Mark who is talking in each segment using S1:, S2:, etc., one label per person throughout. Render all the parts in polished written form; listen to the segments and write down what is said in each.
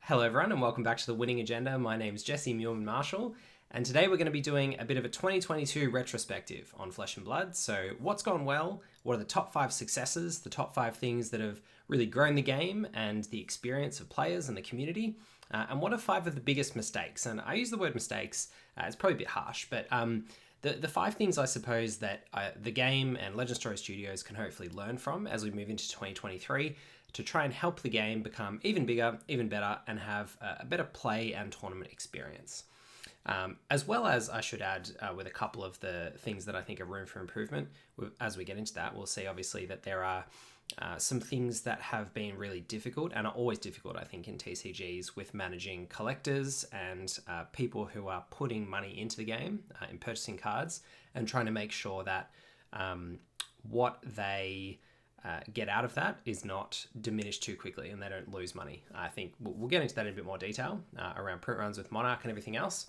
S1: Hello everyone and welcome back to the Winning Agenda. My name is Jesse Muirman-Marshall and today we're going to be doing a bit of a 2022 retrospective on Flesh and Blood. So what's gone well, what are the top 5 successes, the top 5 things that have really grown the game and the experience of players and the community, and what are 5 of the biggest mistakes. And I use the word mistakes, it's probably a bit harsh, but the 5 things I suppose that the game and Legend Story Studios can hopefully learn from as we move into 2023 to try and help the game become even bigger, even better, and have a better play and tournament experience. As well as, I should add, with a couple of the things that I think are room for improvement. As we get into that, we'll see obviously that there are some things that have been really difficult and are always difficult, I think, in TCGs with managing collectors and people who are putting money into the game in purchasing cards and trying to make sure that what they get out of that is not diminished too quickly and they don't lose money. I think we'll get into that in a bit more detail around print runs with Monarch and everything else.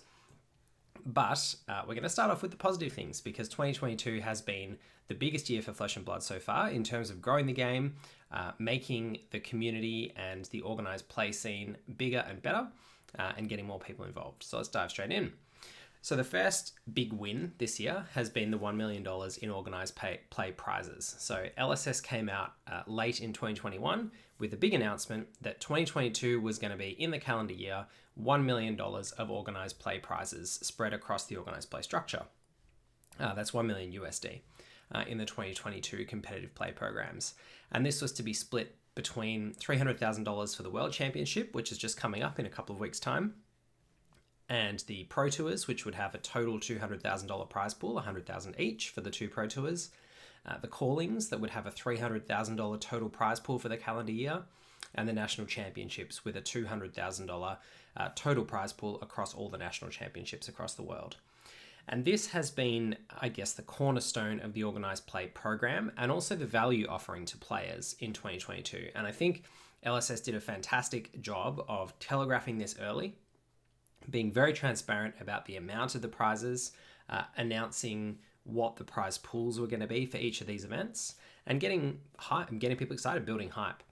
S1: But we're going to start off with the positive things because 2022 has been the biggest year for Flesh and Blood so far in terms of growing the game, making the community and the organised play scene bigger and better, and getting more people involved. So let's dive straight in. So the first big win this year has been the $1 million in organised play prizes. So LSS came out late in 2021 with a big announcement that 2022 was going to be, in the calendar year, $1 million of organised play prizes spread across the organised play structure. That's 1 million USD in the 2022 competitive play programs. And this was to be split between $300,000 for the World Championship, which is just coming up in a couple of weeks' time, and the Pro Tours, which would have a total $200,000 prize pool, $100,000 each for the 2 Pro Tours. The Callings, that would have a $300,000 total prize pool for the calendar year, and the National Championships with a $200,000 total prize pool across all the national championships across the world. And this has been, I guess, the cornerstone of the organised play program and also the value offering to players in 2022. And I think LSS did a fantastic job of telegraphing this early, being very transparent about the amount of the prizes, announcing what the prize pools were going to be for each of these events, and getting hype, getting people excited, building hype.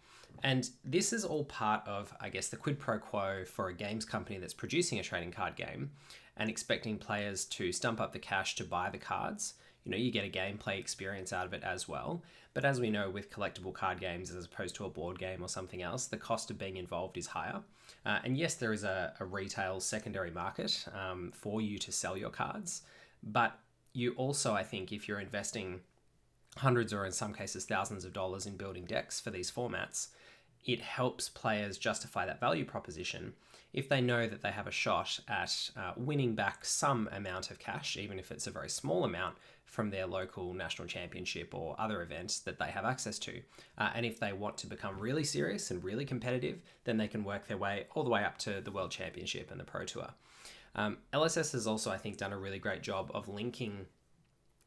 S1: And this is all part of, I guess, the quid pro quo for a games company that's producing a trading card game and expecting players to stump up the cash to buy the cards. You know, you get a gameplay experience out of it as well. But as we know, with collectible card games, as opposed to a board game or something else, the cost of being involved is higher. And yes, there is a retail secondary market for you to sell your cards. But you also, I think, if you're investing hundreds or in some cases thousands of dollars in building decks for these formats, it helps players justify that value proposition if they know that they have a shot at winning back some amount of cash, even if it's a very small amount, from their local national championship or other events that they have access to. And if they want to become really serious and really competitive, then they can work their way all the way up to the World Championship and the Pro Tour. LSS has also, I think, done a really great job of linking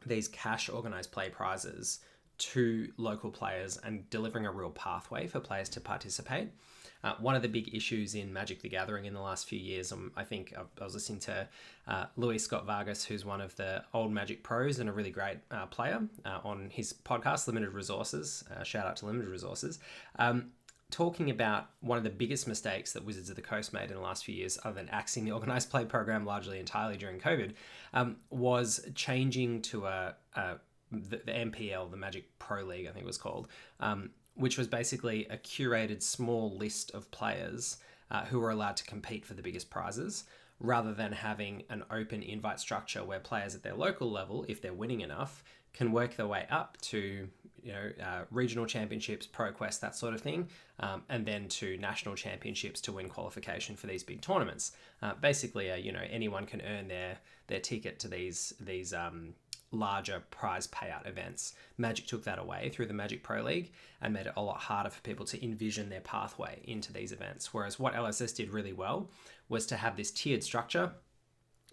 S1: these cash organised play prizes to local players and delivering a real pathway for players to participate. One of the big issues in Magic the Gathering in the last few years, I think I was listening to Louis Scott Vargas, who's one of the old Magic pros and a really great player, on his podcast, Limited Resources, shout out to Limited Resources, talking about one of the biggest mistakes that Wizards of the Coast made in the last few years, other than axing the organised play program largely entirely during COVID, was changing to the MPL, the Magic Pro League, I think it was called, which was basically a curated small list of players who were allowed to compete for the biggest prizes, rather than having an open invite structure where players at their local level, if they're winning enough, can work their way up to regional championships, ProQuest, that sort of thing, and then to national championships to win qualification for these big tournaments. Basically, anyone can earn their ticket to these larger prize payout events. Magic took that away through the Magic Pro League and made it a lot harder for people to envision their pathway into these events. Whereas what LSS did really well was to have this tiered structure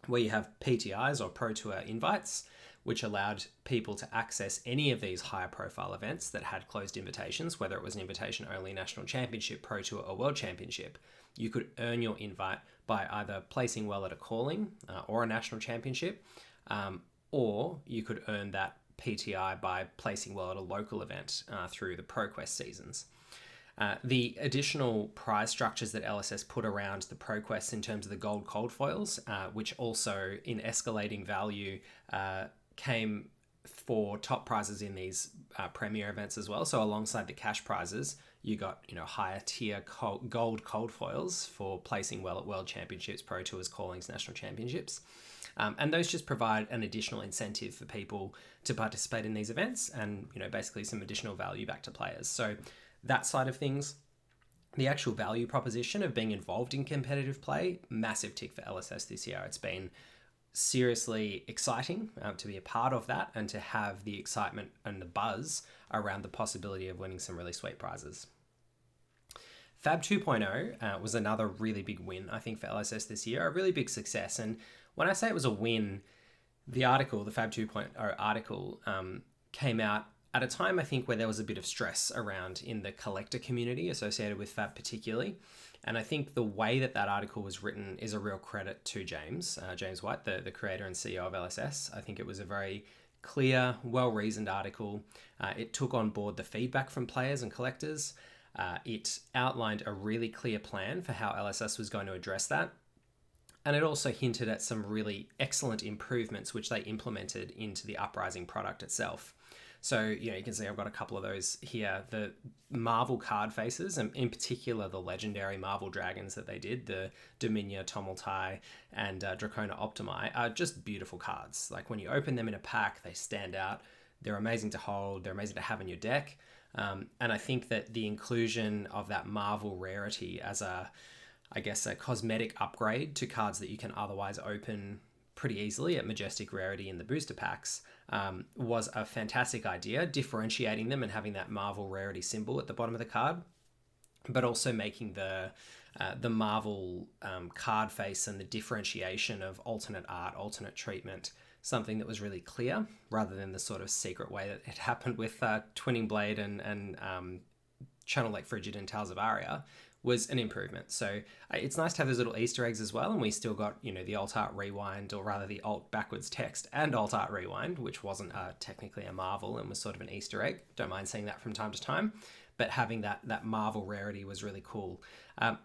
S1: where you have PTIs or Pro Tour invites, which allowed people to access any of these higher profile events that had closed invitations, whether it was an invitation only national championship, Pro Tour or World Championship. You could earn your invite by either placing well at a calling or a national championship, or you could earn that PTI by placing well at a local event through the ProQuest seasons. The additional prize structures that LSS put around the pro quests in terms of the gold cold foils, which also in escalating value came for top prizes in these premier events as well. So alongside the cash prizes, you got higher tier gold cold foils for placing well at World Championships, Pro Tours, Callings, National Championships. And those just provide an additional incentive for people to participate in these events and, basically some additional value back to players. So that side of things, the actual value proposition of being involved in competitive play, massive tick for LSS this year. It's been seriously exciting to be a part of that and to have the excitement and the buzz around the possibility of winning some really sweet prizes. Fab 2.0 was another really big win, I think, for LSS this year, a really big success. And when I say it was a win, the Fab 2.0 article, came out at a time, I think, where there was a bit of stress around in the collector community associated with Fab particularly. And I think the way that article was written is a real credit to James White, the creator and CEO of LSS. I think it was a very clear, well-reasoned article. It took on board the feedback from players and collectors. It outlined a really clear plan for how LSS was going to address that. And it also hinted at some really excellent improvements which they implemented into the Uprising product itself. So, you can see I've got a couple of those here. The Marvel card faces, and in particular the legendary Marvel dragons that they did, the Dominia, Tomultai, and Dracona Optimi, are just beautiful cards. Like when you open them in a pack, they stand out. They're amazing to hold. They're amazing to have in your deck. And I think that the inclusion of that Marvel rarity as a cosmetic upgrade to cards that you can otherwise open pretty easily at Majestic Rarity in the booster packs was a fantastic idea, differentiating them and having that Marvel Rarity symbol at the bottom of the card, but also making the Marvel card face and the differentiation of alternate art, alternate treatment, something that was really clear, rather than the sort of secret way that it happened with Twinning Blade and Channel Lake Frigid and Tales of Aria, was an improvement. So it's nice to have those little Easter eggs as well. And we still got, the alt art rewind, or rather the alt backwards text and alt art rewind, which wasn't technically a Marvel and was sort of an Easter egg. Don't mind saying that from time to time, but having that Marvel rarity was really cool.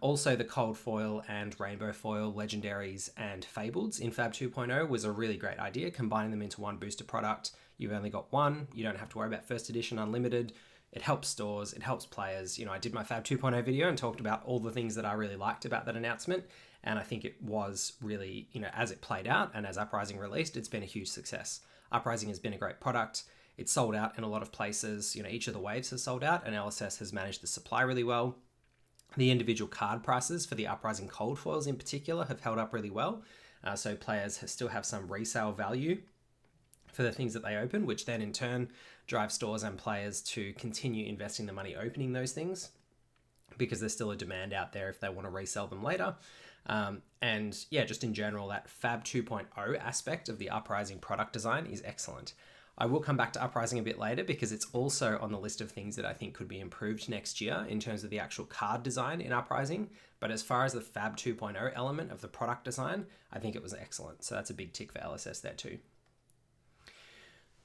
S1: Also the cold foil and rainbow foil legendaries and fableds in Fab 2.0 was a really great idea. Combining them into one booster product. You've only got one. You don't have to worry about first edition unlimited. It helps stores, it helps players. I did my Fab 2.0 video and talked about all the things that I really liked about that announcement. And I think it was really, as it played out and as Uprising released, it's been a huge success. Uprising has been a great product. It's sold out in a lot of places. Each of the waves has sold out, and LSS has managed to supply really well. The individual card prices for the Uprising cold foils in particular have held up really well. So players still have some resale value for the things that they open, which then in turn drive stores and players to continue investing the money opening those things, because there's still a demand out there if they want to resell them later. And yeah, just in general, that Fab 2.0 aspect of the Uprising product design is excellent. I will come back to Uprising a bit later because it's also on the list of things that I think could be improved next year in terms of the actual card design in Uprising. But as far as the Fab 2.0 element of the product design, I think it was excellent. So that's a big tick for LSS there too.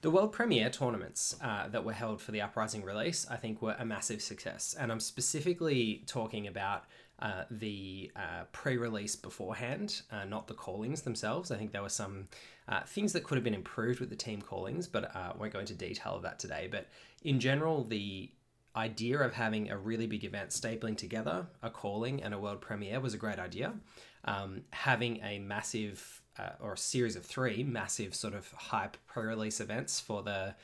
S1: The World Premiere tournaments that were held for the Uprising release, I think, were a massive success. And I'm specifically talking about the pre-release beforehand, not the callings themselves. I think there were some things that could have been improved with the team callings, but I won't go into detail of that today. But in general, the idea of having a really big event stapling together a calling and a world premiere was a great idea. Having a massive or a series of 3 massive sort of hype pre-release events for the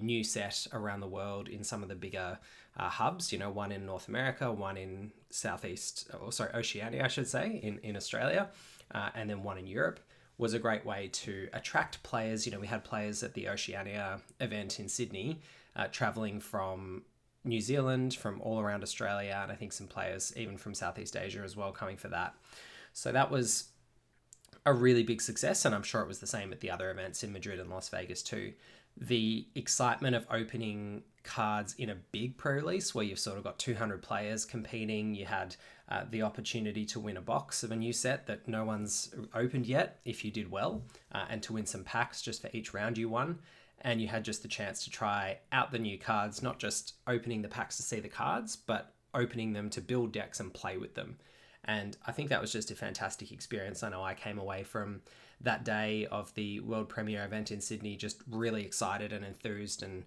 S1: new set around the world in some of the bigger hubs, one in North America, one in Oceania, I should say, in Australia, and then one in Europe, was a great way to attract players. We had players at the Oceania event in Sydney traveling from New Zealand, from all around Australia, and I think some players even from Southeast Asia as well coming for that. So that was a really big success, and I'm sure it was the same at the other events in Madrid and Las Vegas too. The excitement of opening cards in a big pre-release where you've sort of got 200 players competing. You had the opportunity to win a box of a new set that no one's opened yet if you did well, and to win some packs just for each round you won. and you had just the chance to try out the new cards, not just opening the packs to see the cards, but opening them to build decks and play with them. And I think that was just a fantastic experience. I know I came away from that day of the world premiere event in Sydney just really excited and enthused, and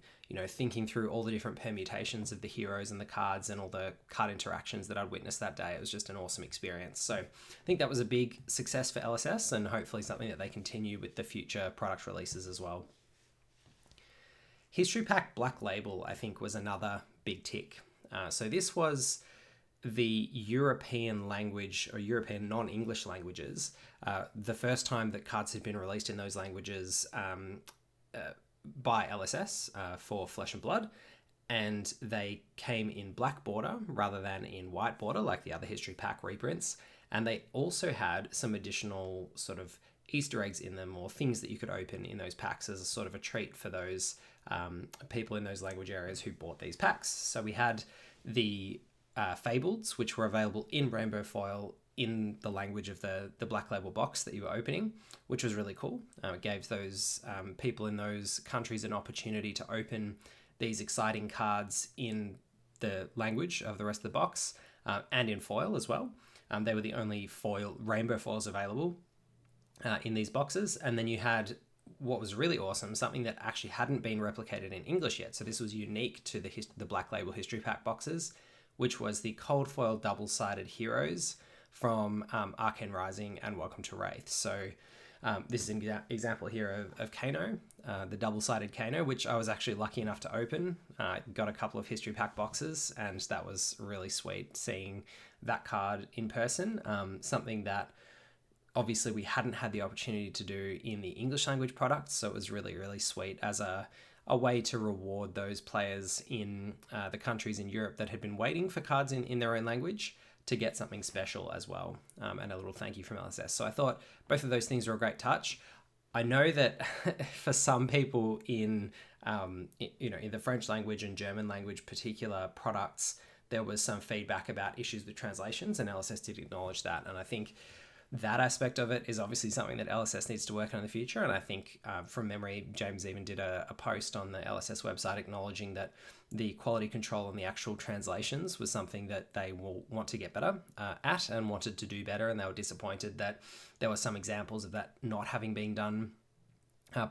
S1: thinking through all the different permutations of the heroes and the cards and all the card interactions that I'd witnessed that day. It was just an awesome experience. So I think that was a big success for LSS, and hopefully something that they continue with the future product releases as well. History Pack Black Label, I think, was another big tick. So this was the European language or European non-English languages, the first time that cards had been released in those languages by LSS for Flesh and Blood, and they came in black border rather than in white border like the other History Pack reprints, and they also had some additional sort of Easter eggs in them, or things that you could open in those packs as a sort of a treat for those people in those language areas who bought these packs. So we had the Fableds, which were available in rainbow foil in the language of the Black Label box that you were opening, which was really cool. It gave those people in those countries an opportunity to open these exciting cards in the language of the rest of the box, and in foil as well. They were the only rainbow foils available in these boxes. And then you had what was really awesome, something that actually hadn't been replicated in English yet. So this was unique to the Black Label History Pack boxes, which was the cold foil double-sided heroes from Arcane Rising and Welcome to Wraith. So this is an example here of Kano, the double-sided Kano, which I was actually lucky enough to open. Got a couple of History Pack boxes, and that was really sweet seeing that card in person. Something that obviously we hadn't had the opportunity to do in the English language products, so it was really, really sweet as a way to reward those players in the countries in Europe that had been waiting for cards in their own language to get something special as well, and a little thank you from LSS. So I thought both of those things were a great touch. I know that for some people in the French language and German language particular products, there was some feedback about issues with translations, and LSS did acknowledge that. And I think that aspect of it is obviously something that LSS needs to work on in the future. And I think from memory, James even did a post on the LSS website acknowledging that the quality control and the actual translations was something that they will want to get better at and wanted to do better. And they were disappointed that there were some examples of that not having been done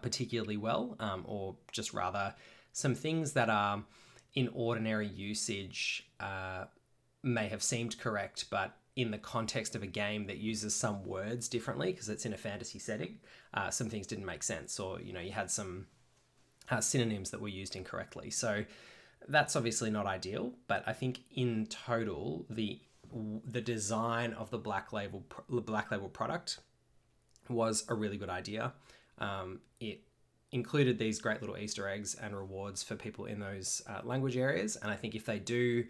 S1: particularly well, or just rather some things that are in ordinary usage may have seemed correct, but in the context of a game that uses some words differently because it's in a fantasy setting, some things didn't make sense, or you had some synonyms that were used incorrectly. So that's obviously not ideal, but I think in total the design of the Black Label product was a really good idea. It included these great little Easter eggs and rewards for people in those language areas, and I think if they do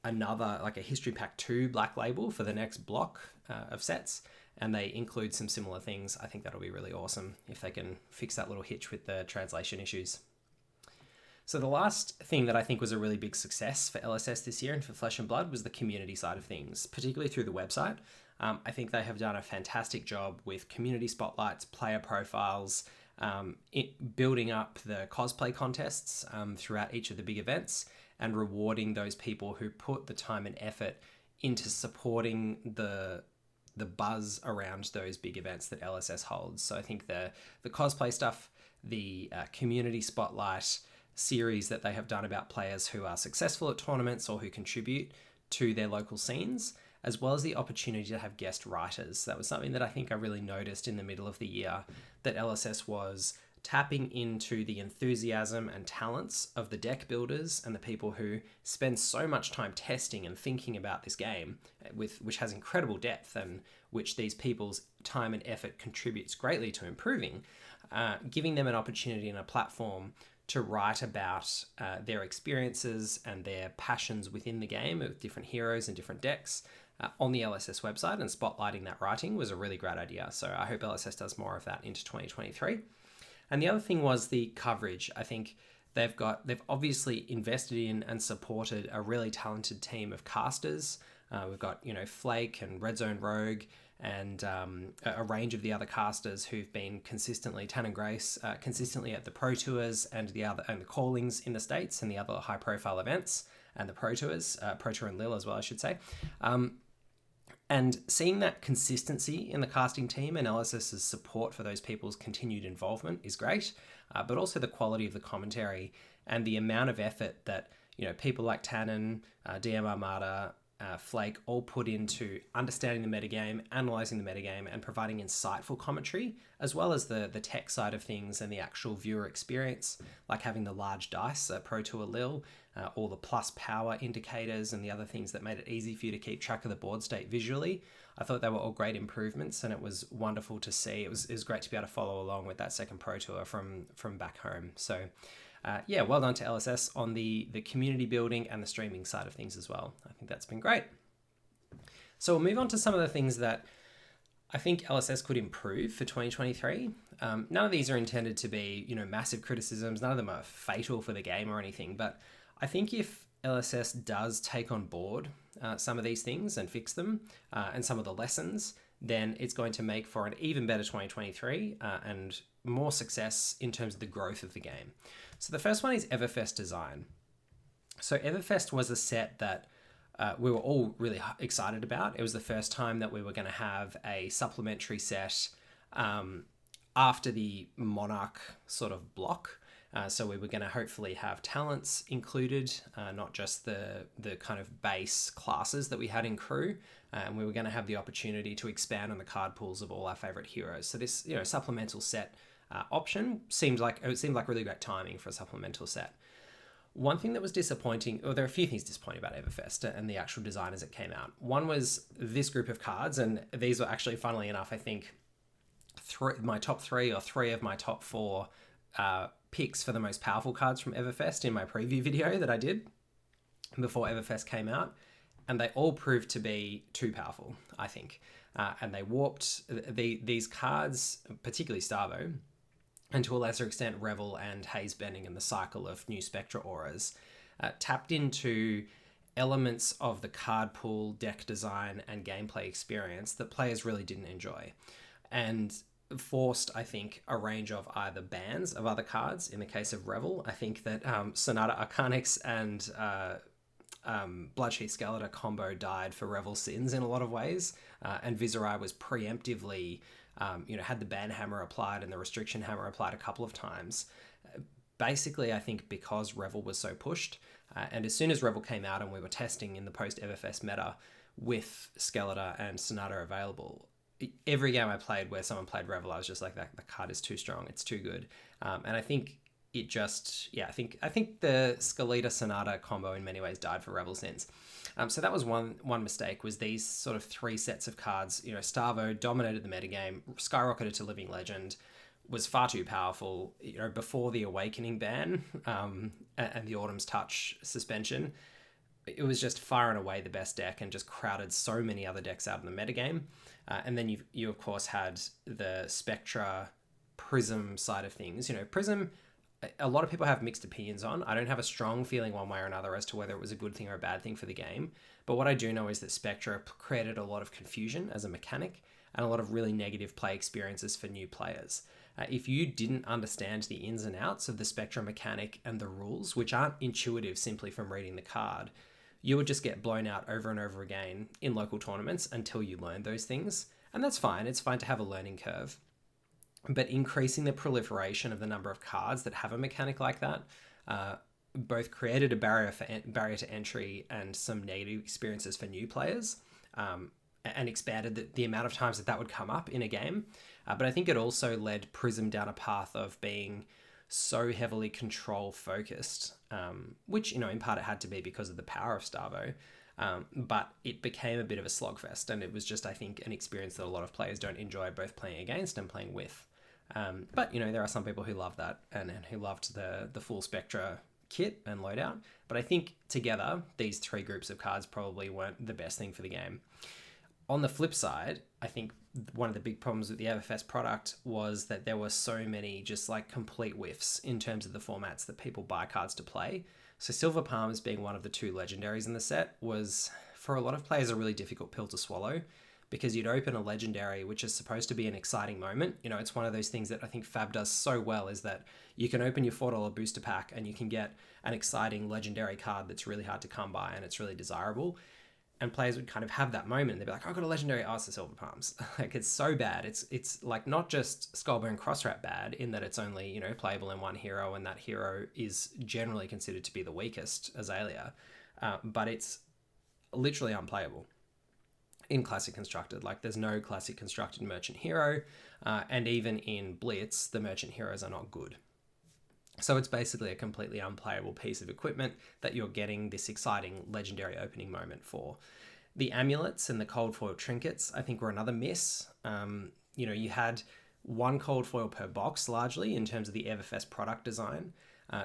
S1: another, like a History Pack 2 Black Label for the next block of sets, and they include some similar things, I think that'll be really awesome if they can fix that little hitch with the translation issues. So the last thing that I think was a really big success for LSS this year and for Flesh and Blood was the community side of things, particularly through the website. I think they have done a fantastic job with community spotlights, player profiles, building up the cosplay contests throughout each of the big events, and rewarding those people who put the time and effort into supporting the buzz around those big events that LSS holds. So I think the cosplay stuff, the community spotlight series that they have done about players who are successful at tournaments or who contribute to their local scenes, as well as the opportunity to have guest writers. That was something that I think I really noticed in the middle of the year, that LSS was tapping into the enthusiasm and talents of the deck builders and the people who spend so much time testing and thinking about this game, which has incredible depth and which these people's time and effort contributes greatly to improving, giving them an opportunity and a platform to write about their experiences and their passions within the game with different heroes and different decks on the LSS website, and spotlighting that writing was a really great idea. So I hope LSS does more of that into 2023. And the other thing was the coverage. I think they've obviously invested in and supported a really talented team of casters We've got, Flake and Red Zone Rogue and a range of the other casters who've been consistently, Tan and Grace, consistently at the Pro Tours and the callings in the States and the other high profile events and the Pro Tours, Pro Tour and Lille as well, I should say. And seeing that consistency in the casting team and LSS's support for those people's continued involvement is great, but also the quality of the commentary and the amount of effort that people like Tannen, DM Armada, Flake all put into understanding the metagame, analysing the metagame, and providing insightful commentary, as well as the tech side of things and the actual viewer experience, like having the large dice, Pro Tour Lille, all the plus power indicators and the other things that made it easy for you to keep track of the board state visually. I thought they were all great improvements, and it was wonderful to see. It was great to be able to follow along with that second Pro Tour from back home. So well done to LSS on the community building and the streaming side of things as well. I think that's been great. So we'll move on to some of the things that I think LSS could improve for 2023. None of these are intended to be, massive criticisms. None of them are fatal for the game or anything. But I think if LSS does take on board some of these things and fix them and some of the lessons, then it's going to make for an even better 2023 and more success in terms of the growth of the game. So the first one is EVERFEST design. So EVERFEST was a set that we were all really excited about. It was the first time that we were going to have a supplementary set after the Monarch sort of block. So we were going to hopefully have talents included, not just the kind of base classes that we had in crew. And we were going to have the opportunity to expand on the card pools of all our favorite heroes. So this, supplemental set option seemed like really great timing for a supplemental set. One thing that was disappointing, or there are a few things disappointing about EVERFEST and the actual design as it came out. One was this group of cards, and these were actually, funnily enough, I think my top three or three of my top four picks for the most powerful cards from EVERFEST in my preview video that I did before EVERFEST came out. And they all proved to be too powerful, I think. And they warped these cards, particularly Starvo, and to a lesser extent Revel and Haze Bending and the cycle of new Spectra auras, tapped into elements of the card pool, deck design, and gameplay experience that players really didn't enjoy. And forced, I think, a range of either bans of other cards. In the case of Revel, I think that Sonata Arcanix and Bloodsheath Skeletor combo died for Revel sins in a lot of ways, and Viserai was preemptively had the ban hammer applied and the restriction hammer applied a couple of times. Basically, I think because Revel was so pushed, and as soon as Revel came out and we were testing in the post-EVERFEST meta with Skeletor and Sonata available, every game I played where someone played Revel, I was just like, that the card is too strong, it's too good. And I think it just, I think the Skeletor Sonata combo in many ways died for Revel sins. So that was one mistake, was these sort of three sets of cards. Starvo dominated the metagame, skyrocketed to Living Legend, was far too powerful. Before the Awakening ban and the Autumn's Touch suspension, it was just far and away the best deck and just crowded so many other decks out in the metagame. And then you of course had the Spectra Prism side of things. Prism, a lot of people have mixed opinions on. I don't have a strong feeling one way or another as to whether it was a good thing or a bad thing for the game. But what I do know is that Spectra created a lot of confusion as a mechanic and a lot of really negative play experiences for new players. If you didn't understand the ins and outs of the Spectra mechanic and the rules, which aren't intuitive simply from reading the card, you would just get blown out over and over again in local tournaments until you learn those things. And that's fine. It's fine to have a learning curve. But increasing the proliferation of the number of cards that have a mechanic like that both created a barrier to entry and some negative experiences for new players, and expanded the amount of times that would come up in a game. But I think it also led Prism down a path of being so heavily control focused, which, in part it had to be because of the power of Starvo. But it became a bit of a slogfest, and it was just, I think, an experience that a lot of players don't enjoy, both playing against and playing with. But there are some people who love that and who loved the full Spectra kit and loadout. But I think together, these three groups of cards probably weren't the best thing for the game. On the flip side, I think one of the big problems with the EVERFEST product was that there were so many just like complete whiffs in terms of the formats that people buy cards to play. So Silver Palms, being one of the two legendaries in the set, was for a lot of players, a really difficult pill to swallow, because you'd open a legendary, which is supposed to be an exciting moment. You know, it's one of those things that I think Fab does so well, is that you can open your $4 booster pack and you can get an exciting legendary card that's really hard to come by and it's really desirable. And players would kind of have that moment. They'd be like, "I got a legendary." Oh, it's the Silver Palms. Like, it's so bad. It's like not just Skullbone Crossrat bad in that it's only, you know, playable in one hero, and that hero is generally considered to be the weakest Azalea, but it's literally unplayable in Classic Constructed. Like, there's no Classic Constructed Merchant Hero, and even in Blitz, the Merchant Heroes are not good. So it's basically a completely unplayable piece of equipment that you're getting this exciting legendary opening moment for. The amulets and the cold foil trinkets, I think, were another miss. You know, you had one cold foil per box largely in terms of the EVERFEST product design,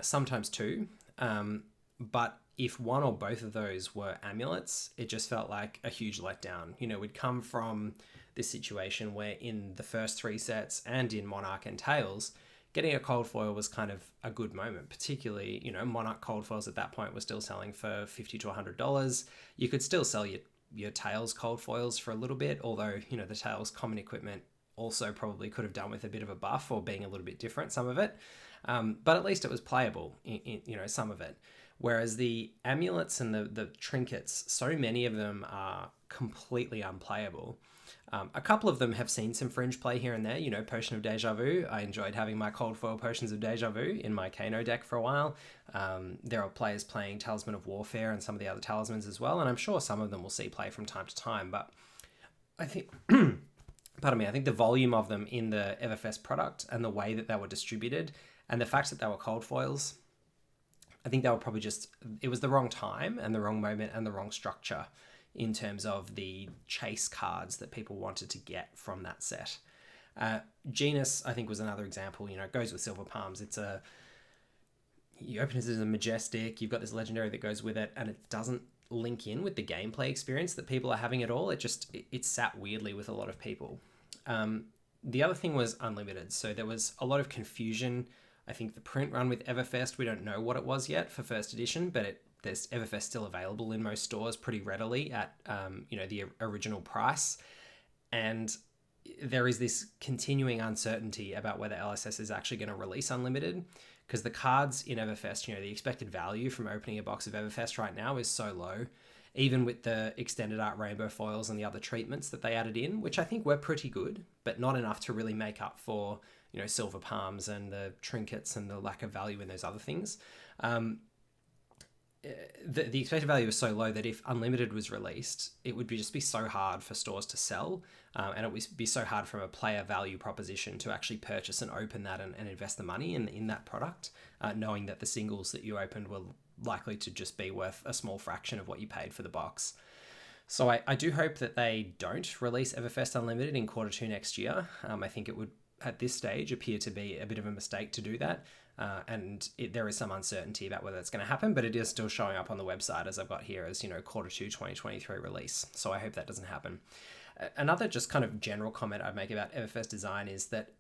S1: sometimes two. But if one or both of those were amulets, it just felt like a huge letdown. You know, we'd come from this situation where in the first three sets and in Monarch and Tails, getting a cold foil was kind of a good moment, particularly, you know, Monarch cold foils at that point were still selling for $50 to $100. You could still sell your Tails cold foils for a little bit, although, you know, the Tails common equipment also probably could have done with a bit of a buff or being a little bit different, some of it. But at least it was playable, you know, some of it. Whereas the amulets and the trinkets, so many of them are completely unplayable. A couple of them have seen some fringe play here and there. You know, Potion of Deja Vu. I enjoyed having my cold foil Potions of Deja Vu in my Kano deck for a while. There are players playing Talisman of Warfare and some of the other talismans as well, and I'm sure some of them will see play from time to time. But I think, pardon me, I think the volume of them in the EVERFEST product and the way that they were distributed and the fact that they were cold foils, I think they were probably just, it was the wrong time and the wrong moment and the wrong structure in terms of the chase cards that people wanted to get from that set. Genus, I think, was another example. You know, it goes with Silver Palms. You open it as a Majestic, you've got this legendary that goes with it, and it doesn't link in with the gameplay experience that people are having at all. It sat weirdly with a lot of people. The other thing was Unlimited. So there was a lot of confusion. I think the print run with EVERFEST, we don't know what it was yet for first edition, but there's EVERFEST still available in most stores pretty readily at you know, the original price. And there is this continuing uncertainty about whether LSS is actually going to release Unlimited, because the cards in EVERFEST, you know, the expected value from opening a box of EVERFEST right now is so low, even with the extended art rainbow foils and the other treatments that they added in, which I think were pretty good, but not enough to really make up for, you know, Silver Palms and the trinkets and the lack of value in those other things. The expected value was so low that if Unlimited was released, it would be so hard for stores to sell, and it would be so hard from a player value proposition to actually purchase and open that and invest the money in that product, knowing that the singles that you opened were likely to just be worth a small fraction of what you paid for the box. So I do hope that they don't release EVERFEST Unlimited in Q2 next year. I think it would, at this stage, appear to be a bit of a mistake to do that. There is some uncertainty about whether it's going to happen, but it is still showing up on the website as I've got here as, you know, Q2 2023 release. So I hope that doesn't happen. Another just kind of general comment I'd make about EVERFEST design is that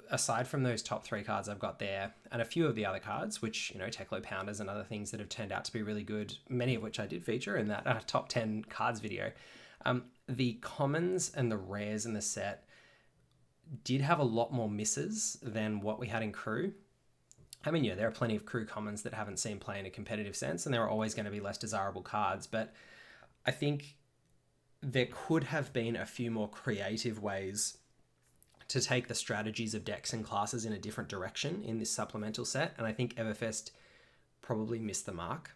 S1: aside from those top three cards I've got there and a few of the other cards, which, you know, Teklo Pounders and other things that have turned out to be really good, many of which I did feature in that top 10 cards video, the commons and the rares in the set did have a lot more misses than what we had in crew. I mean, yeah, there are plenty of crew commons that haven't seen play in a competitive sense, and there are always going to be less desirable cards, but I think there could have been a few more creative ways to take the strategies of decks and classes in a different direction in this supplemental set, and I think EVERFEST probably missed the mark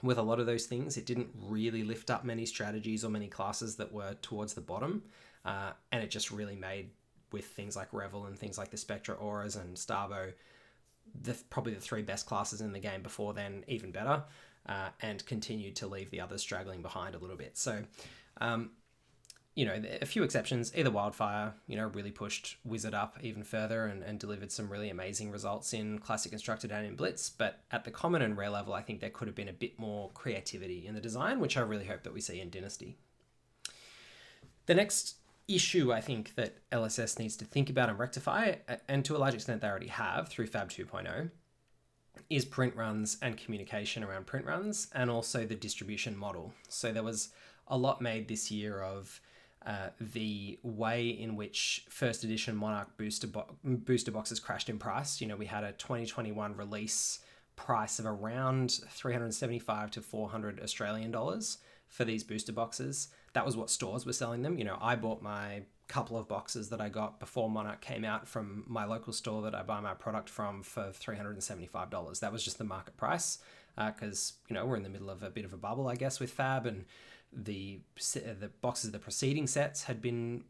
S1: with a lot of those things. It didn't really lift up many strategies or many classes that were towards the bottom, and it just really made, with things like Revel and things like the Spectra Auras and Starvo, probably the three best classes in the game before then, even better, and continued to leave the others straggling behind a little bit. So, you know, a few exceptions. Either Wildfire, you know, really pushed Wizard up even further and delivered some really amazing results in Classic Constructed and in Blitz. But at the common and rare level, I think there could have been a bit more creativity in the design, which I really hope that we see in Dynasty. The next issue I think that LSS needs to think about and rectify, and to a large extent they already have through Fab 2.0, is print runs and communication around print runs, and also the distribution model. So there was a lot made this year of the way in which first edition Monarch booster boxes crashed in price. We had a 2021 release price of around 375 to 400 Australian dollars for these booster boxes. That was what stores were selling them. I bought my couple of boxes that I got before Monarch came out from my local store that I buy my product from for $375. That was just the market price, because we're in the middle of a bit of a bubble, I guess, with Fab, and the boxes of the preceding sets had been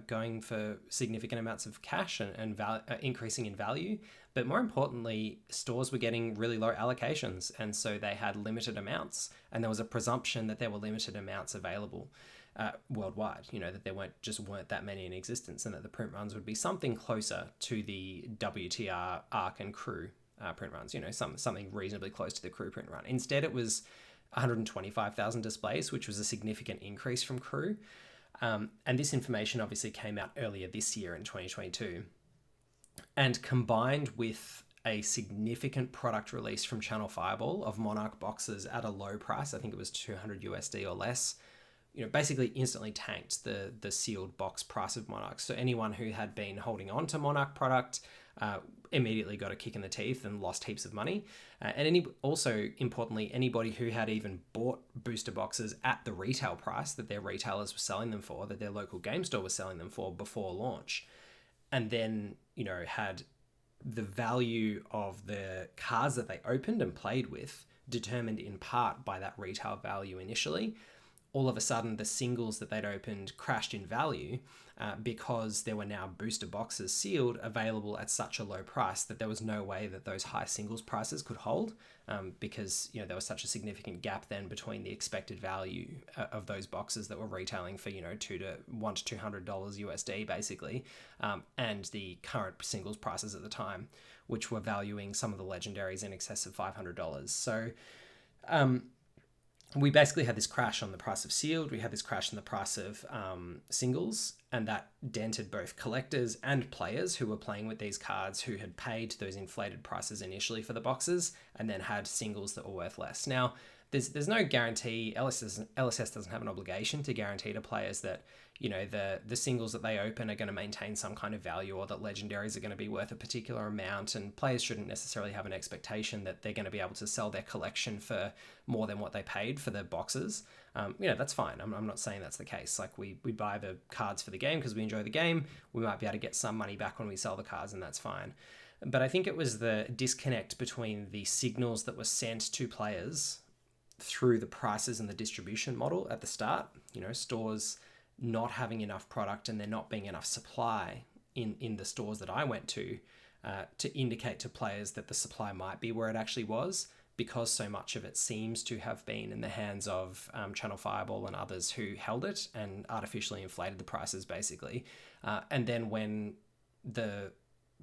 S1: going for significant amounts of cash and increasing in value. But more importantly, stores were getting really low allocations, and so they had limited amounts, and there was a presumption that there were limited amounts available worldwide, that there weren't that many in existence, and that the print runs would be something closer to the WTR, Arc, and Crew print runs, something reasonably close to the Crew print run. Instead, it was 125,000 displays, which was a significant increase from Crew. And this information obviously came out earlier this year in 2022. And combined with a significant product release from Channel Fireball of Monarch boxes at a low price, I think it was $200 USD or less, basically instantly tanked the sealed box price of Monarch. So anyone who had been holding on to Monarch product immediately got a kick in the teeth and lost heaps of money. And also importantly, anybody who had even bought booster boxes at the retail price that their retailers were selling them for, that their local game store was selling them for before launch, and then had the value of the cards that they opened and played with determined in part by that retail value initially, all of a sudden the singles that they'd opened crashed in value because there were now booster boxes sealed available at such a low price that there was no way that those high singles prices could hold, because there was such a significant gap then between the expected value of those boxes that were retailing for $100 to $200 USD basically, and the current singles prices at the time, which were valuing some of the legendaries in excess of $500. So we basically had this crash on the price of sealed. We had this crash in the price of singles, and that dented both collectors and players who were playing with these cards, who had paid those inflated prices initially for the boxes and then had singles that were worth less. Now, there's no guarantee. LSS doesn't have an obligation to guarantee to players that the singles that they open are going to maintain some kind of value, or that legendaries are going to be worth a particular amount, and players shouldn't necessarily have an expectation that they're going to be able to sell their collection for more than what they paid for the boxes. That's fine. I'm not saying that's the case. Like, we buy the cards for the game because we enjoy the game. We might be able to get some money back when we sell the cards, and that's fine. But I think it was the disconnect between the signals that were sent to players through the prices and the distribution model at the start, stores not having enough product and there not being enough supply in the stores that I went to indicate to players that the supply might be where it actually was, because so much of it seems to have been in the hands of Channel Fireball and others who held it and artificially inflated the prices basically. And then when the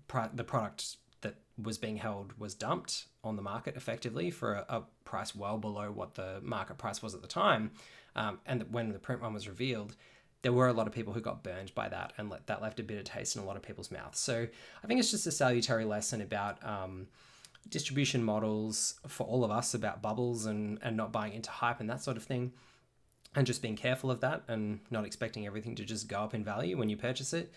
S1: product that was being held was dumped on the market effectively for a price well below what the market price was at the time, and when the print run was revealed, there were a lot of people who got burned by that, and that left a bitter taste in a lot of people's mouths. So I think it's just a salutary lesson about distribution models for all of us, about bubbles and not buying into hype and that sort of thing, and just being careful of that and not expecting everything to just go up in value when you purchase it.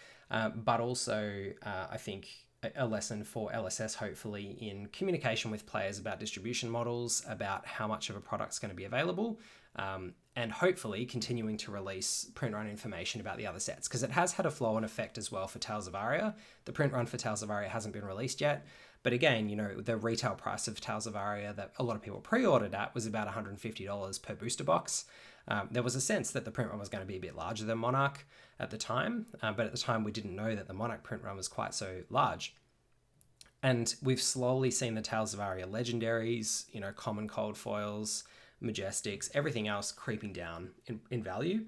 S1: But also, I think a lesson for LSS, hopefully, in communication with players about distribution models, about how much of a product's going to be available, and hopefully continuing to release print run information about the other sets, because it has had a flow-on effect as well for Tales of Aria. The print run for Tales of Aria hasn't been released yet, but again, the retail price of Tales of Aria that a lot of people pre-ordered at was about $150 per booster box. There was a sense that the print run was going to be a bit larger than Monarch at the time, but at the time we didn't know that the Monarch print run was quite so large. And we've slowly seen the Tales of Aria legendaries, common cold foils, majestics, everything else creeping down in value,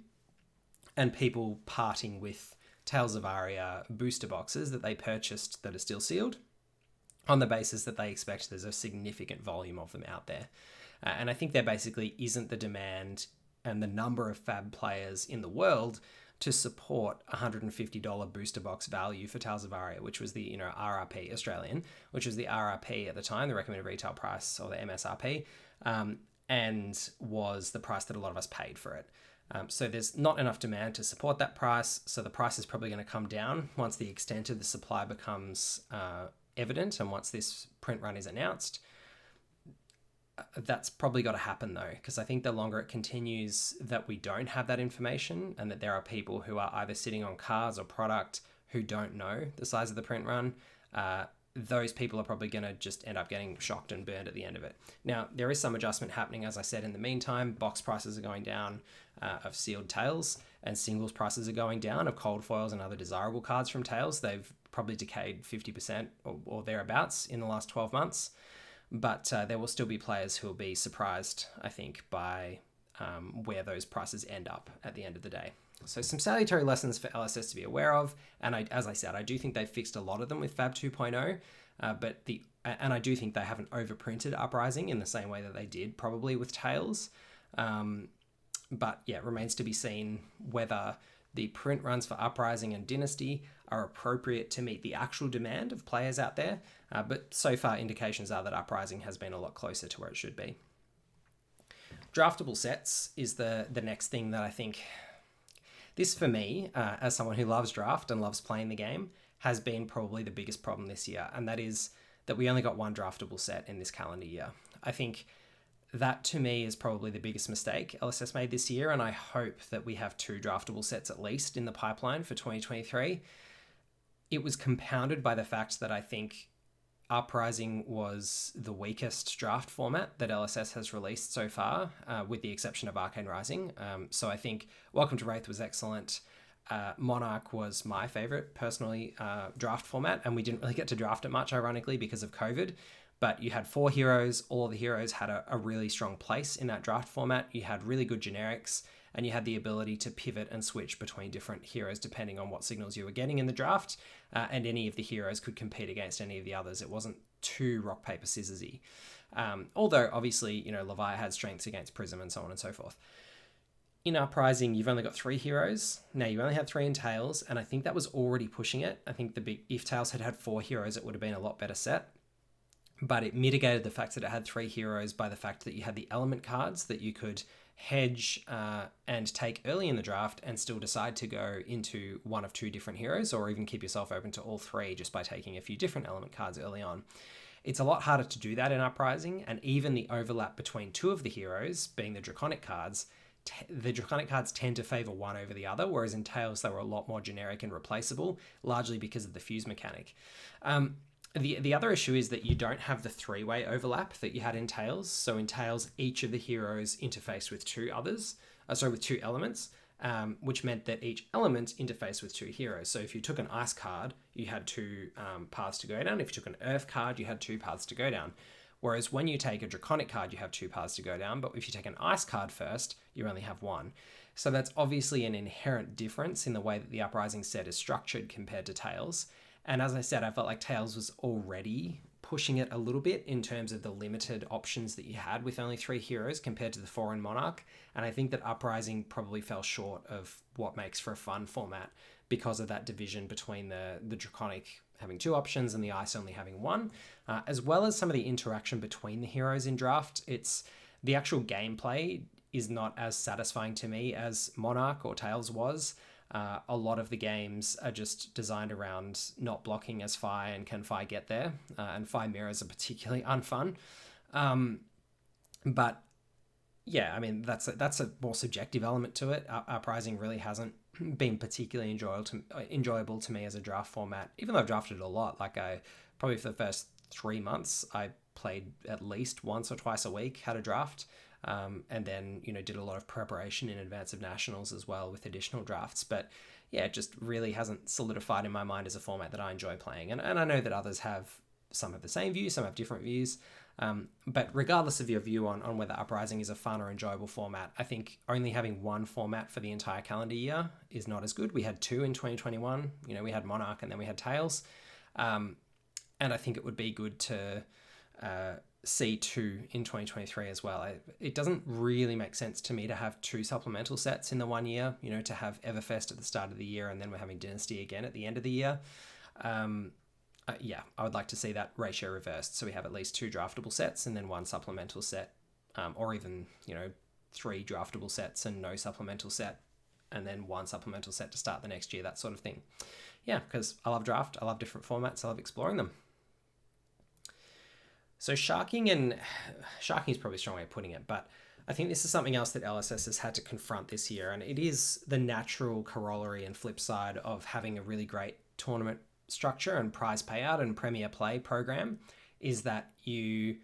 S1: and people parting with Tales of Aria booster boxes that they purchased that are still sealed on the basis that they expect there's a significant volume of them out there. And I think there basically isn't the demand and the number of Fab players in the world to support $150 booster box value for Tales of Aria, which was the RRP Australian, which was the RRP at the time, the recommended retail price, or the MSRP, and was the price that a lot of us paid for it. So there's not enough demand to support that price, so the price is probably going to come down once the extent of the supply becomes evident, and once this print run is announced. That's probably got to happen though, because I think the longer it continues that we don't have that information, and that there are people who are either sitting on cards or product who don't know the size of the print run, those people are probably going to just end up getting shocked and burned at the end of it. Now, there is some adjustment happening, as I said. In the meantime, box prices are going down of sealed Tales, and singles prices are going down of cold foils and other desirable cards from Tales. They've probably decayed 50% or thereabouts in the last 12 months. But there will still be players who will be surprised, I think, by where those prices end up at the end of the day. So some salutary lessons for LSS to be aware of. And as I said, I do think they've fixed a lot of them with Fab 2.0. And I do think they haven't overprinted Uprising in the same way that they did probably with Tales. But yeah, it remains to be seen whether the print runs for Uprising and Dynasty are appropriate to meet the actual demand of players out there. But so far, indications are that Uprising has been a lot closer to where it should be. Draftable sets is the next thing that I think... This, for me, as someone who loves draft and loves playing the game, has been probably the biggest problem this year. And that is that we only got one draftable set in this calendar year. I think that, to me, is probably the biggest mistake LSS made this year. And I hope that we have 2 draftable sets at least in the pipeline for 2023. It was compounded by the fact that I think Uprising was the weakest draft format that LSS has released so far, with the exception of Arcane Rising. So I think Welcome to Wraith was excellent. Monarch was my favorite, personally, draft format, and we didn't really get to draft it much, ironically, because of COVID. But you had 4 heroes. All of the heroes had a really strong place in that draft format. You had really good generics, and you had the ability to pivot and switch between different heroes depending on what signals you were getting in the draft, and any of the heroes could compete against any of the others. It wasn't too rock, paper, scissors-y. Although, obviously, Levi had strengths against Prism and so on and so forth. In Uprising, you've only got 3 heroes. Now, you only have 3 in Tales, and I think that was already pushing it. I think if Tales had had 4 heroes, it would have been a lot better set. But it mitigated the fact that it had 3 heroes by the fact that you had the element cards that you could hedge and take early in the draft and still decide to go into one of 2 different heroes, or even keep yourself open to all 3 just by taking a few different element cards early on. It's a lot harder to do that in Uprising, and even the overlap between 2 of the heroes, being the Draconic cards, the Draconic cards tend to favor one over the other, whereas in Tales they were a lot more generic and replaceable, largely because of the fuse mechanic. The other issue is that you don't have the 3-way overlap that you had in Tales. So in Tales, each of the heroes interfaced with 2 elements, which meant that each element interfaced with 2 heroes. So if you took an ice card, you had 2 paths to go down. If you took an earth card, you had 2 paths to go down. Whereas when you take a Draconic card, you have 2 paths to go down. But if you take an ice card first, you only have 1. So that's obviously an inherent difference in the way that the Uprising set is structured compared to Tales. And as I said, I felt like Tales was already pushing it a little bit in terms of the limited options that you had with only 3 heroes compared to the 4 in Monarch. And I think that Uprising probably fell short of what makes for a fun format because of that division between the Draconic having 2 options and the Ice only having 1, as well as some of the interaction between the heroes in draft. The actual gameplay is not as satisfying to me as Monarch or Tales was. A lot of the games are just designed around not blocking as Fi and can Fi get there, and Fi mirrors are particularly unfun. But yeah, I mean, that's a more subjective element to it. Uprising really hasn't been particularly enjoyable to me as a draft format, even though I've drafted it a lot. Like probably for the first 3 months, I played at least once or twice a week, had a draft. And then, did a lot of preparation in advance of nationals as well with additional drafts. But yeah, it just really hasn't solidified in my mind as a format that I enjoy playing. And I know that others some have the same views, some have different views. But regardless of your view on whether Uprising is a fun or enjoyable format, I think only having one format for the entire calendar year is not as good. We had 2 in 2021. We had Monarch and then we had Tales. And I think it would be good to see two in 2023 as well. It doesn't really make sense to me to have two supplemental sets in the 1 year, to have EVERFEST at the start of the year and then we're having Dynasty again at the end of the year. I would like to see that ratio reversed. So we have at least two draftable sets and then one supplemental set, or even, 3 draftable sets and no supplemental set, and then one supplemental set to start the next year, that sort of thing. Yeah, because I love draft. I love different formats. I love exploring them. So sharking is probably a strong way of putting it, but I think this is something else that LSS has had to confront this year, and it is the natural corollary and flip side of having a really great tournament structure and prize payout and premier play program, is that you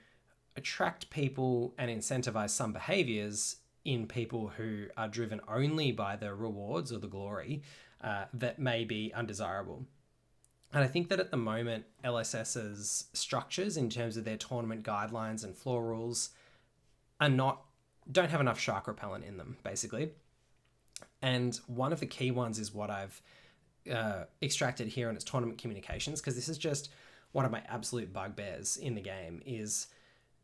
S1: attract people and incentivize some behaviors in people who are driven only by the rewards or the glory that may be undesirable. And I think that at the moment, LSS's structures in terms of their tournament guidelines and floor rules don't have enough shark repellent in them, basically. And one of the key ones is what I've extracted here, and it's tournament communications, because this is just one of my absolute bugbears in the game, is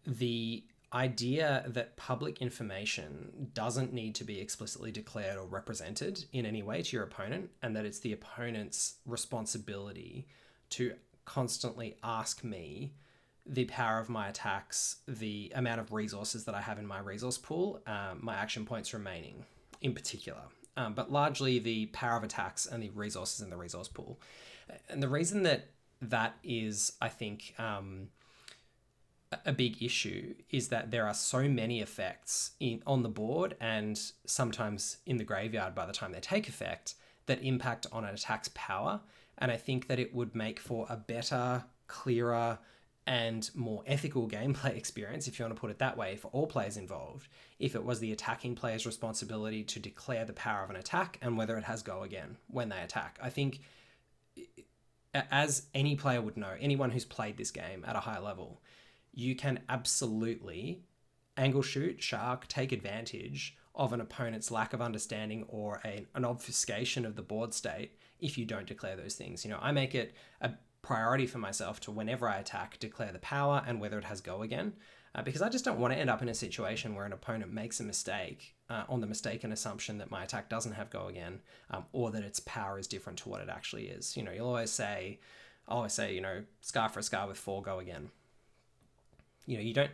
S1: the idea that public information doesn't need to be explicitly declared or represented in any way to your opponent, and that it's the opponent's responsibility to constantly ask me the power of my attacks, the amount of resources that I have in my resource pool, my action points remaining in particular, but largely the power of attacks and the resources in the resource pool. And the reason that is, I think, a big issue is that there are so many effects on the board and sometimes in the graveyard by the time they take effect that impact on an attack's power. And I think that it would make for a better, clearer, and more ethical gameplay experience, if you want to put it that way, for all players involved, if it was the attacking player's responsibility to declare the power of an attack and whether it has go again when they attack. I think, as any player would know, anyone who's played this game at a high level, you can absolutely angle shoot, shark, take advantage of an opponent's lack of understanding or an obfuscation of the board state if you don't declare those things. I make it a priority for myself to, whenever I attack, declare the power and whether it has go again, because I just don't want to end up in a situation where an opponent makes a mistake on the mistaken assumption that my attack doesn't have go again, or that its power is different to what it actually is. I'll always say, scar for a scar with 4 go again. You don't,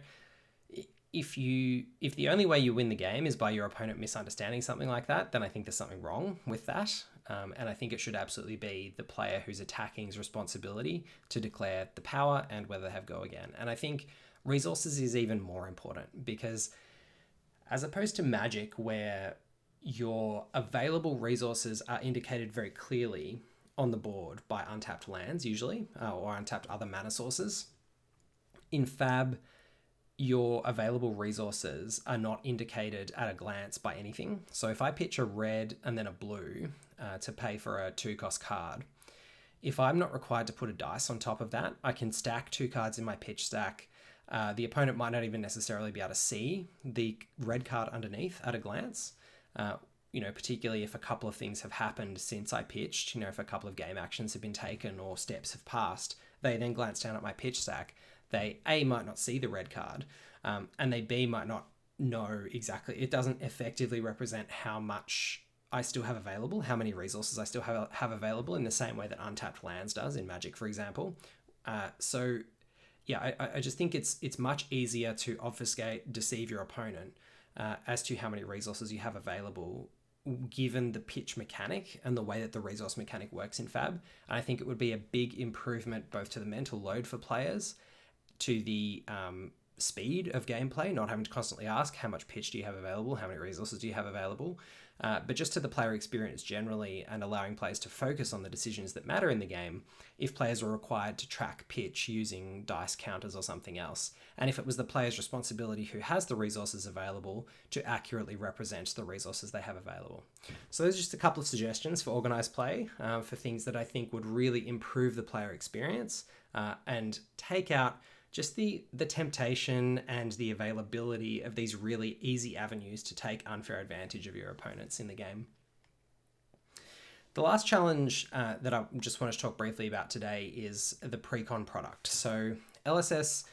S1: if the only way you win the game is by your opponent misunderstanding something like that, then I think there's something wrong with that. And I think it should absolutely be the player who's attacking's responsibility to declare the power and whether they have go again. And I think resources is even more important, because as opposed to Magic, where your available resources are indicated very clearly on the board by untapped lands usually, or untapped other mana sources, in Fab, your available resources are not indicated at a glance by anything. So if I pitch a red and then a blue to pay for a 2-cost card, if I'm not required to put a dice on top of that, I can stack 2 cards in my pitch stack. The opponent might not even necessarily be able to see the red card underneath at a glance. Particularly if a couple of things have happened since I pitched, if a couple of game actions have been taken or steps have passed, they then glance down at my pitch stack. They A, might not see the red card, and they B, might not know exactly. It doesn't effectively represent how much I still have available, how many resources I still have available, in the same way that untapped lands does in Magic, for example. I just think it's much easier to obfuscate, deceive your opponent as to how many resources you have available, given the pitch mechanic and the way that the resource mechanic works in Fab. And I think it would be a big improvement both to the mental load for players, to the speed of gameplay, not having to constantly ask how much pitch do you have available, how many resources do you have available, but just to the player experience generally, and allowing players to focus on the decisions that matter in the game if players were required to track pitch using dice counters or something else, and if it was the player's responsibility who has the resources available to accurately represent the resources they have available. So those are just a couple of suggestions for organised play, for things that I think would really improve the player experience and take out just the temptation and the availability of these really easy avenues to take unfair advantage of your opponents in the game. The last challenge that I just want to talk briefly about today is the PRECON product. So LSS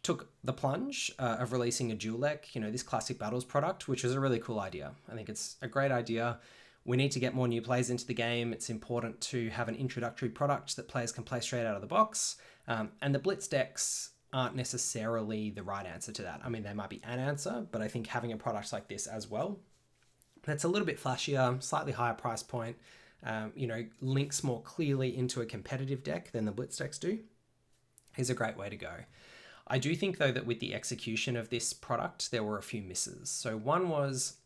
S1: took the plunge of releasing a dual deck, this Classic Battles product, which was a really cool idea. I think it's a great idea. We need to get more new players into the game. It's important to have an introductory product that players can play straight out of the box. And the Blitz decks aren't necessarily the right answer to that. I mean, they might be an answer, but I think having a product like this as well, that's a little bit flashier, slightly higher price point, links more clearly into a competitive deck than the Blitz decks do, is a great way to go. I do think, though, that with the execution of this product, there were a few misses. So one was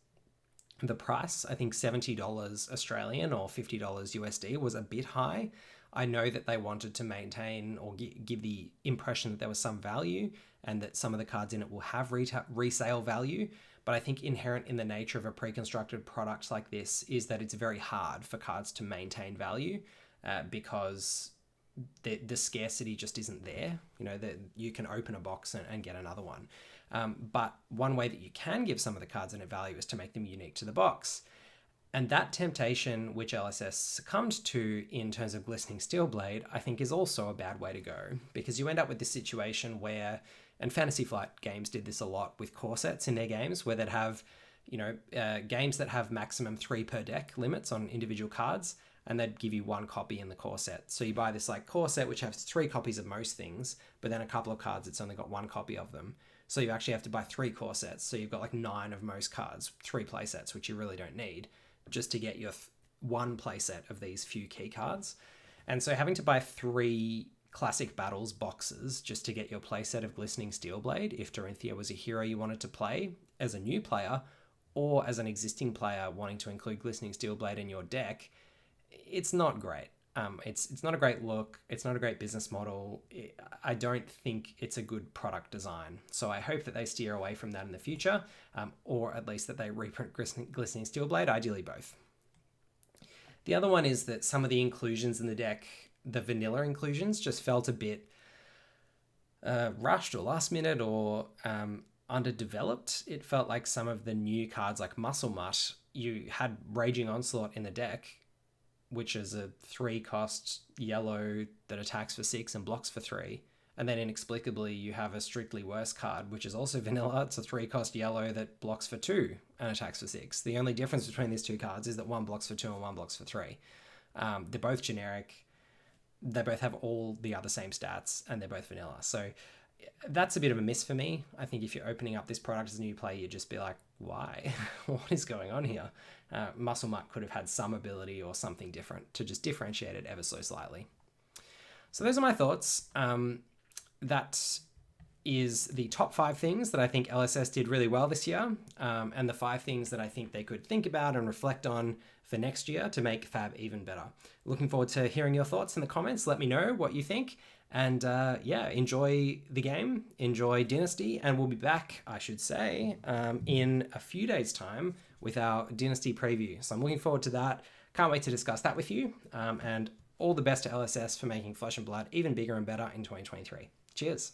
S1: the price. I think $70 Australian or $50 USD was a bit high. I know that they wanted to maintain or give the impression that there was some value and that some of the cards in it will have resale value. But I think inherent in the nature of a pre-constructed product like this is that it's very hard for cards to maintain value because the scarcity just isn't there. That you can open a box and get another one. But one way that you can give some of the cards in a value is to make them unique to the box. And that temptation, which LSS succumbed to in terms of Glistening Steelblade, I think is also a bad way to go, because you end up with this situation where, and Fantasy Flight Games did this a lot with core sets in their games, where they'd have, games that have maximum 3 per deck limits on individual cards, and they'd give you 1 copy in the core set. So you buy this core set, which has 3 copies of most things, but then a couple of cards, it's only got 1 copy of them. So you actually have to buy 3 core sets. So you've got 9 of most cards, 3 play sets, which you really don't need, just to get your 1 play set of these few key cards. And so having to buy 3 Classic Battles boxes just to get your play set of Glistening Steelblade, if Dorinthia was a hero you wanted to play as a new player, or as an existing player wanting to include Glistening Steelblade in your deck, it's not great. It's not a great look. It's not a great business model. I don't think it's a good product design. So I hope that they steer away from that in the future, or at least that they reprint Glistening Steelblade, ideally both. The other one is that some of the inclusions in the deck, the vanilla inclusions, just felt a bit rushed or last minute or underdeveloped. It felt like some of the new cards like Muscle Mutt, you had Raging Onslaught in the deck, which is a 3-cost yellow that attacks for 6 and blocks for 3. And then inexplicably, you have a Strictly Worse card, which is also vanilla. It's a 3-cost yellow that blocks for 2 and attacks for 6. The only difference between these 2 cards is that one blocks for 2 and one blocks for 3. They're both generic. They both have all the other same stats, and they're both vanilla. So that's a bit of a miss for me. I think if you're opening up this product as a new player, you'd just be like, why? What is going on here? Muscle Mutt could have had some ability or something different to just differentiate it ever so slightly. So those are my thoughts. That is the top 5 things that I think LSS did really well this year, and the 5 things that I think they could think about and reflect on for next year to make Fab even better. Looking forward to hearing your thoughts in the comments. Let me know what you think. And enjoy the game, enjoy Dynasty, and we'll be back, I should say, in a few days' time with our Dynasty preview. So I'm looking forward to that. Can't wait to discuss that with you. And all the best to LSS for making Flesh and Blood even bigger and better in 2023. Cheers.